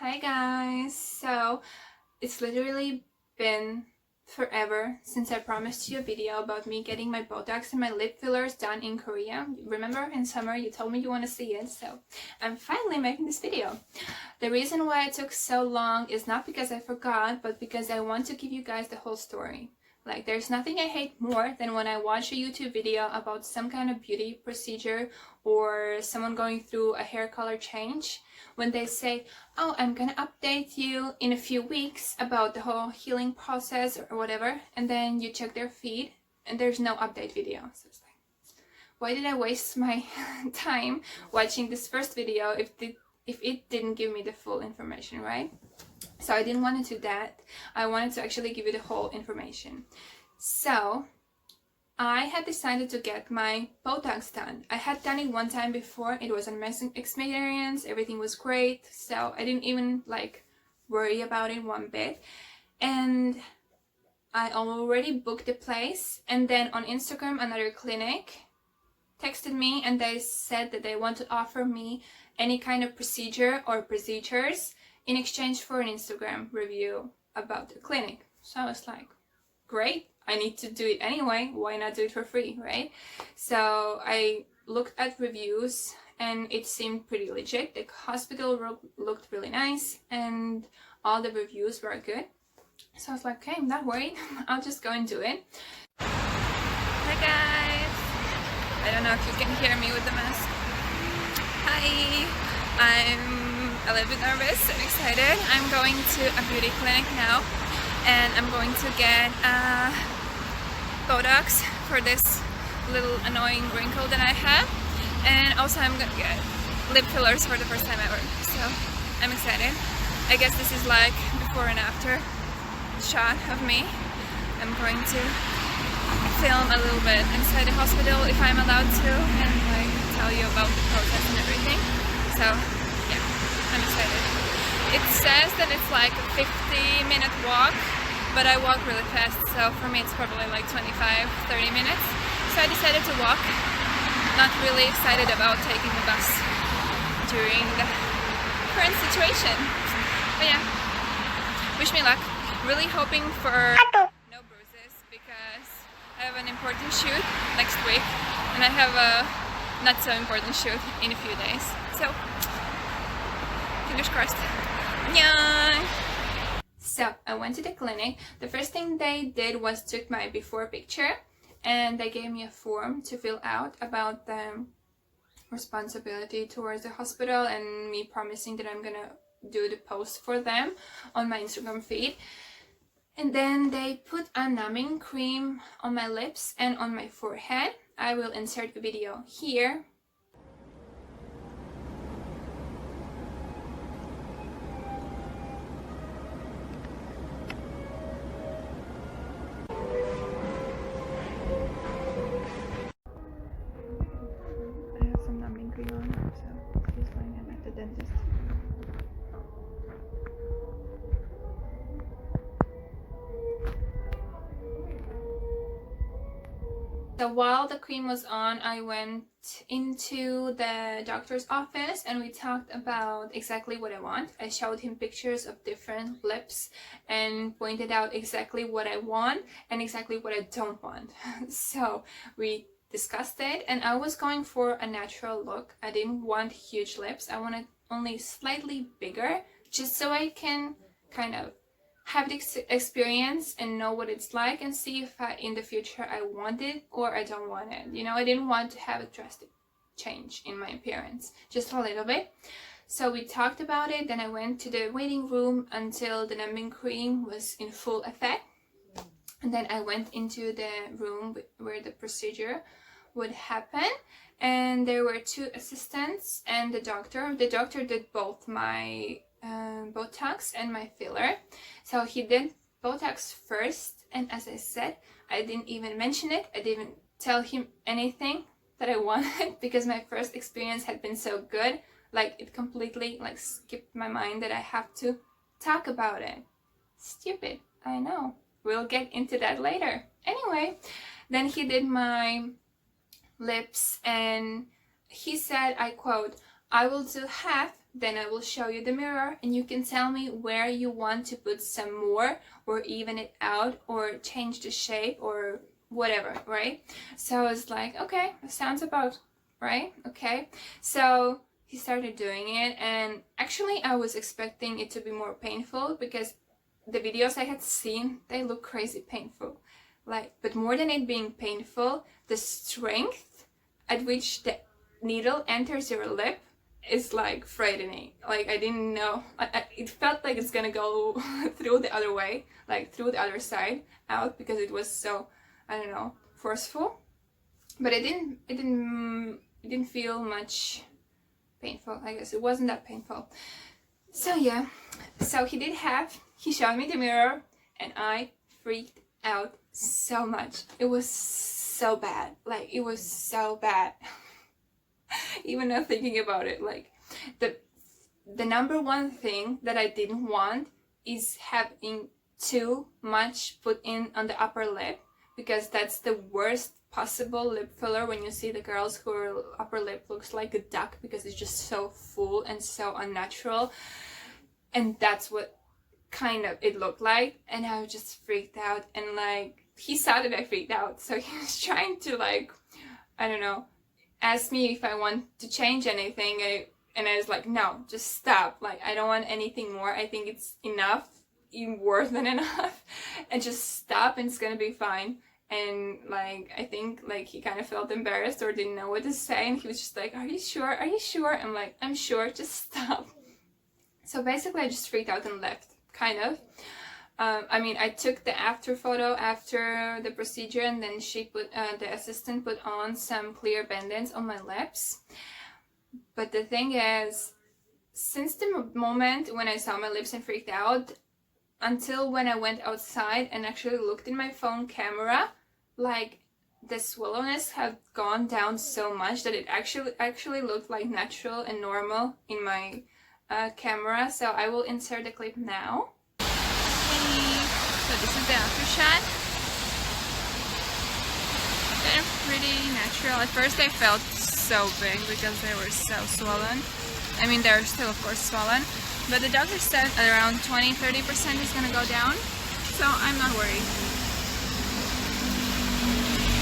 Hi guys! So it's literally been forever since I promised you a video about me getting my botox and my lip fillers done in Korea. Remember in summer you told me you want to see it, so I'm finally making this video. The reason why it took so long is not because I forgot, but because I want to give you guys the whole story. Like, there's nothing I hate more than when I watch a YouTube video about some kind of beauty procedure or someone going through a hair color change, when they say, oh, I'm gonna update you in a few weeks about the whole healing process or whatever, and then you check their feed and there's no update video. So it's like, why did I waste my time watching this first video if it didn't give me the full information, right? So I didn't want to do that. I wanted to actually give you the whole information. So I had decided to get my botox done. I had done it one time before. It was an amazing experience. Everything was great. So I didn't even worry about it one bit. And I already booked the place. And then on Instagram, another clinic texted me and they said that they want to offer me any kind of procedure or procedures in exchange for an Instagram review about the clinic. So I was like, great, I need to do it anyway, why not do it for free, right? So I looked at reviews and it seemed pretty legit. The hospital looked really nice and all the reviews were good. So I was like, okay, I'm not worried, I'll just go and do it. Hi guys! I don't know if you can hear me with the mask. Hi! I'm a little bit nervous and excited. I'm going to a beauty clinic now and I'm going to get botox for this little annoying wrinkle that I have, and also I'm gonna get lip fillers for the first time ever, so I'm excited. I guess this is like before and after shot of me. I'm going to film a little bit inside the hospital if I'm allowed to and tell you about the process and everything. So yeah, I'm excited. It says that it's like a 50-minute walk, but I walk really fast, so for me it's probably like 25-30 minutes. So I decided to walk. Not really excited about taking the bus during the current situation. But yeah, wish me luck. Really hoping for no bruises because I have an important shoot next week and I have a not so important shoot in a few days. So fingers crossed. Yeah. So I went to the clinic. The first thing they did was took my before picture and they gave me a form to fill out about the responsibility towards the hospital and me promising that I'm gonna do the post for them on my Instagram feed. And then they put a numbing cream on my lips and on my forehead. I will insert a video here. So while the cream was on, I went into the doctor's office and we talked about exactly what I want. I showed him pictures of different lips and pointed out exactly what I want and exactly what I don't want. So we discussed it and I was going for a natural look. I didn't want huge lips. I wanted only slightly bigger, just so I can kind of have the experience and know what it's like and see if in the future I want it or I don't want it. You know, I didn't want to have a drastic change in my appearance, just a little bit. So we talked about it, then I went to the waiting room until the numbing cream was in full effect. And then I went into the room where the procedure would happen. And there were two assistants and the doctor. The doctor did both my botox and my filler. So he did botox first, and as I said, I didn't even mention it. I didn't tell him anything that I wanted because my first experience had been so good. Like, it completely skipped my mind that I have to talk about it. Stupid, I know. We'll get into that later. Anyway, then he did my lips and he said, I quote, I will do half then I will show you the mirror and you can tell me where you want to put some more or even it out or change the shape or whatever, right? So I was like, okay, sounds about right. Okay, so he started doing it, and actually I was expecting it to be more painful because the videos I had seen, they look crazy painful. Like, but more than it being painful, the strength at which the needle enters your lip is like frightening. Like, I didn't know. It felt like it's gonna go through the other way, like through the other side out, because it was so, I don't know, forceful. But it didn't feel much painful. I guess it wasn't that painful. So yeah, so he showed me the mirror and I freaked out so much. It was so bad. Like, it was so bad. Even now thinking about it, like, the number one thing that I didn't want is having too much put in on the upper lip, because that's the worst possible lip filler when you see the girls whose upper lip looks like a duck because it's just so full and so unnatural. And that's what kind of it looked like, and I was just freaked out. And like, he saw that I freaked out, so he was trying to, like, I don't know, ask me if I want to change anything, and I was like, no, just stop. Like, I don't want anything more. I think it's enough, even worse than enough, and just stop and it's gonna be fine. And like, I think like he kind of felt embarrassed or didn't know what to say, and he was just like, are you sure? Are you sure? I'm like, I'm sure, just stop. So basically I just freaked out and left, kind of. I mean, I took the after photo after the procedure, and then she put, the assistant put on some clear band-aids on my lips. But the thing is, since the moment when I saw my lips and freaked out, until when I went outside and actually looked in my phone camera, like, the swollenness had gone down so much that it actually looked like natural and normal in my camera. So I will insert the clip now. Hey, so this is the after shot. They're pretty natural. At first they felt so big because they were so swollen. I mean, they're still of course swollen, but the doctor said around 20-30% is gonna go down, so I'm not worried.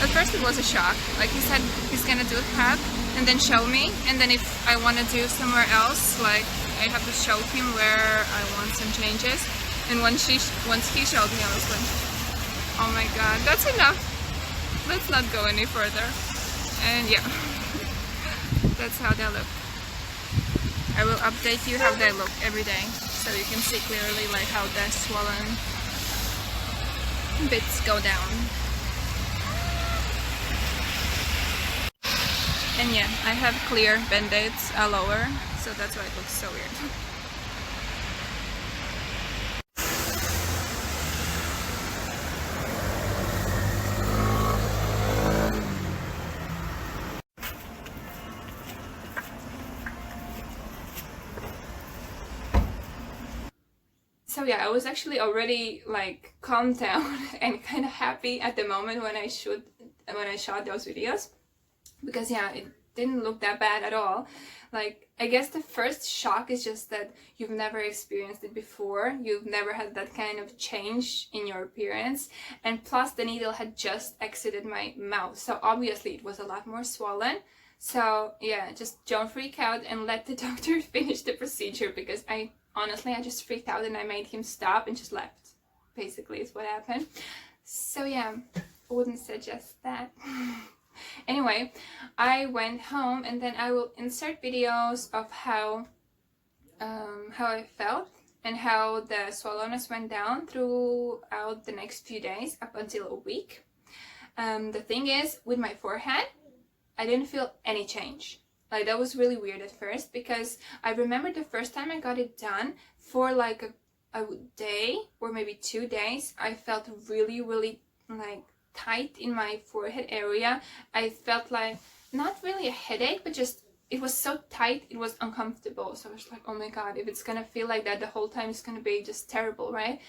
At first it was a shock. Like, he said he's gonna do half and then show me, and then if I want to do somewhere else, like, I have to show him where I want some changes. And once he showed me, I was like, oh my god, that's enough. Let's not go any further. And yeah, that's how they look. I will update you how they look every day, so you can see clearly like how the swollen bits go down. And yeah, I have clear band-aids all over, so that's why it looks so weird. So yeah, I was actually already like calmed down and kind of happy at the moment when I shot those videos, because yeah, it didn't look that bad at all. Like, I guess the first shock is just that you've never experienced it before, you've never had that kind of change in your appearance, and plus the needle had just exited my mouth, so obviously it was a lot more swollen. So yeah, just don't freak out and let the doctor finish the procedure, because honestly, I just freaked out and I made him stop and just left, basically, is what happened. So yeah, I wouldn't suggest that. Anyway, I went home, and then I will insert videos of how I felt and how the swollenness went down throughout the next few days up until a week. The thing is, with my forehead, I didn't feel any change. Like, that was really weird at first, because I remember the first time I got it done, for like a day or maybe 2 days, I felt really, really like tight in my forehead area. I felt like, not really a headache, but just, it was so tight, it was uncomfortable. So I was like, oh my god, if it's gonna feel like that the whole time, it's gonna be just terrible, right?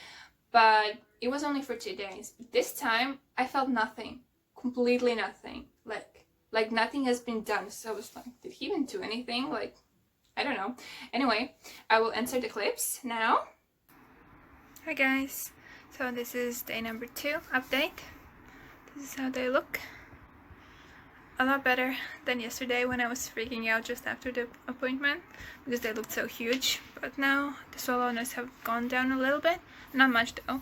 But it was only for 2 days. This time, I felt nothing. Completely nothing. Like nothing has been done. So I was like, did he even do anything? Like, I don't know. Anyway, I will insert the clips now. Hi guys, so this is day number 2 update. This is how they look. A lot better than yesterday when I was freaking out just after the appointment because they looked so huge. But now the swolleness have gone down a little bit. Not much though.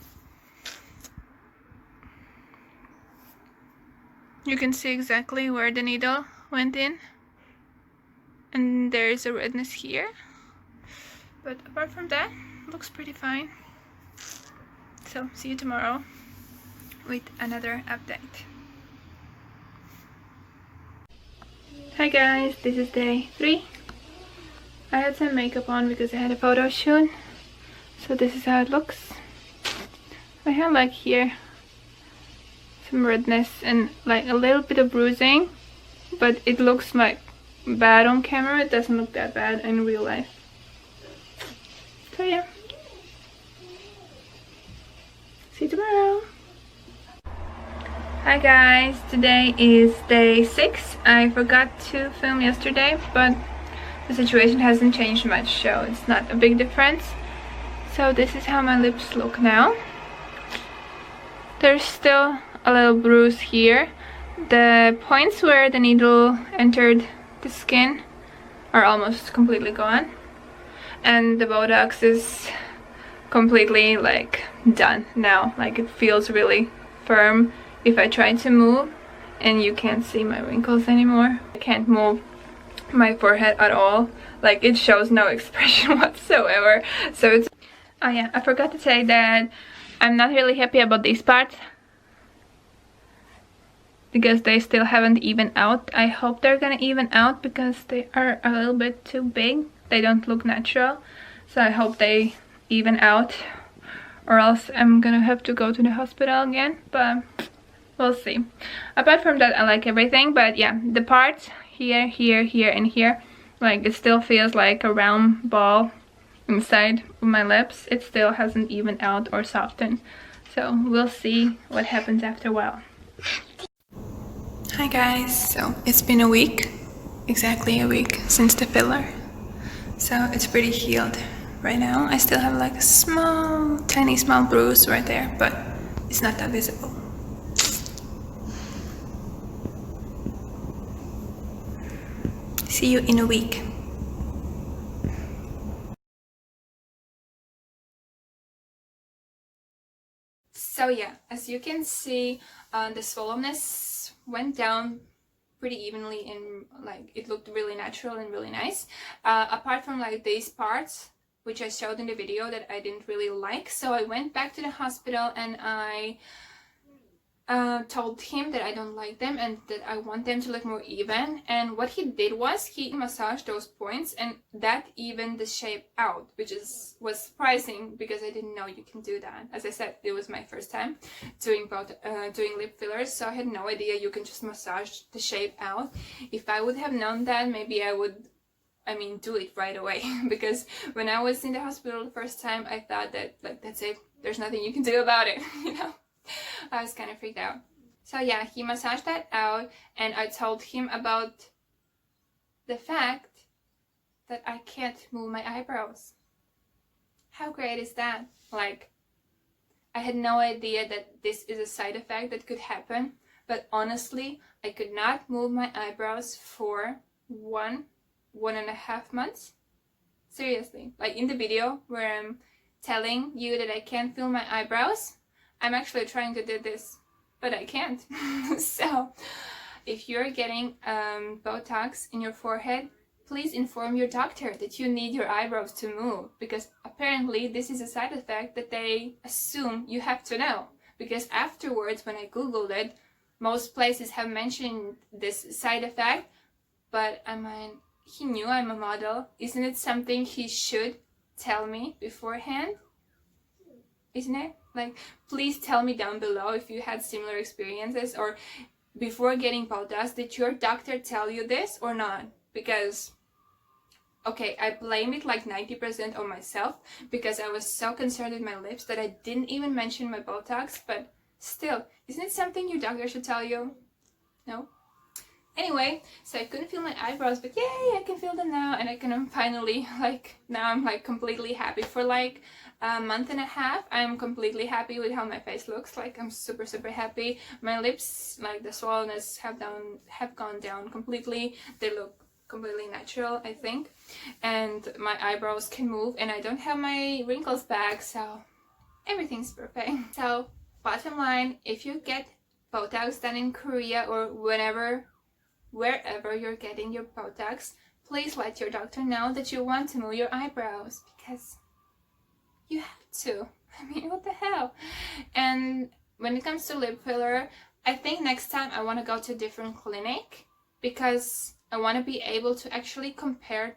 You can see exactly where the needle went in. And there is a redness here. But apart from that, looks pretty fine. So see you tomorrow with another update. Hi guys, this is day 3. I had some makeup on because I had a photo shoot. So this is how it looks. I have like here some redness and like a little bit of bruising, but it looks like bad on camera. It doesn't look that bad in real life. So yeah. See you tomorrow. Hi guys, today is day 6. I forgot to film yesterday, but the situation hasn't changed much, so it's not a big difference. So this is how my lips look now. There's still a little bruise here. The points where the needle entered the skin are almost completely gone. And the botox is completely like done now. Like it feels really firm if I try to move, and you can't see my wrinkles anymore. I can't move my forehead at all. Like it shows no expression whatsoever. So it's... Oh yeah, I forgot to say that I'm not really happy about these parts because they still haven't evened out. I hope they're gonna even out because they are a little bit too big. They don't look natural. So I hope they even out, or else I'm gonna have to go to the hospital again, but we'll see. Apart from that, I like everything, but yeah, the parts here, here, here, and here, like it still feels like a round ball inside of my lips. It still hasn't evened out or softened. So we'll see what happens after a while. Hi guys, so it's been a week, exactly a week since the filler. So it's pretty healed right now. I still have like a small, tiny small bruise right there, but it's not that visible. See you in a week. So yeah, as you can see, the swollenness went down pretty evenly and like it looked really natural and really nice. Apart from like these parts, which I showed in the video that I didn't really like. So I went back to the hospital and I told him that I don't like them and that I want them to look more even. And what he did was he massaged those points and that evened the shape out, which was surprising because I didn't know you can do that. As I said, it was my first time doing lip fillers, so I had no idea you can just massage the shape out. If I would have known that, maybe I would do it right away. Because when I was in the hospital the first time, I thought that like that's it, there's nothing you can do about it, you know. I was kind of freaked out. So yeah, he massaged that out and I told him about the fact that I can't move my eyebrows. How great is that? Like, I had no idea that this is a side effect that could happen, but honestly, I could not move my eyebrows for 1.5 months. Seriously, like in the video where I'm telling you that I can't feel my eyebrows, I'm actually trying to do this, but I can't. So if you're getting Botox in your forehead, please inform your doctor that you need your eyebrows to move, because apparently this is a side effect that they assume you have to know. Because afterwards, when I googled it, most places have mentioned this side effect, but I mean, he knew I'm a model. Isn't it something he should tell me beforehand? Isn't it? Like, please tell me down below if you had similar experiences, or before getting Botox, did your doctor tell you this or not? Because, okay, I blame it like 90% on myself because I was so concerned with my lips that I didn't even mention my Botox, but still, isn't it something your doctor should tell you? No? Anyway, so I couldn't feel my eyebrows, but yay, I can feel them now, and I can finally, like, now I'm like completely happy. For like a month and a half, I'm completely happy with how my face looks. Like, I'm super happy. My lips, like the swollenness, have gone down completely. They look completely natural, I think, and my eyebrows can move, and I don't have my wrinkles back, so everything's perfect. So bottom line, if you get Botox done in Korea or wherever you're getting your Botox, please let your doctor know that you want to move your eyebrows, because you have to. I mean, what the hell? And when it comes to lip filler, I think next time I want to go to a different clinic, because I want to be able to actually compare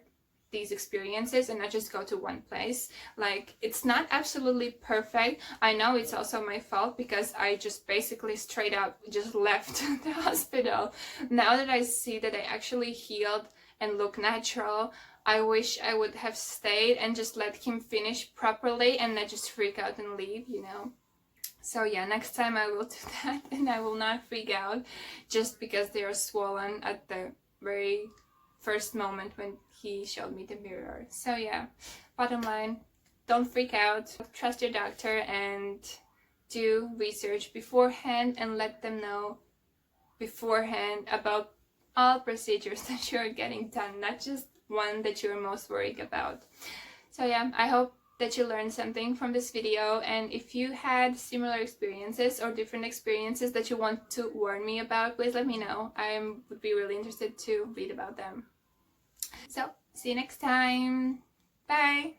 these experiences and not just go to one place. Like, it's not absolutely perfect. I know it's also my fault, because I just basically straight up just left the hospital. Now that I see that I actually healed and look natural, I wish I would have stayed and just let him finish properly and not just freak out and leave, you know. So yeah, next time I will do that, and I will not freak out just because they are swollen at the very first moment when he showed me the mirror. So yeah, bottom line, don't freak out, trust your doctor, and do research beforehand and let them know beforehand about all procedures that you're getting done, not just one that you're most worried about. So yeah, I hope that you learned something from this video, and if you had similar experiences or different experiences that you want to warn me about, please let me know. I would be really interested to read about them. So, see you next time. Bye!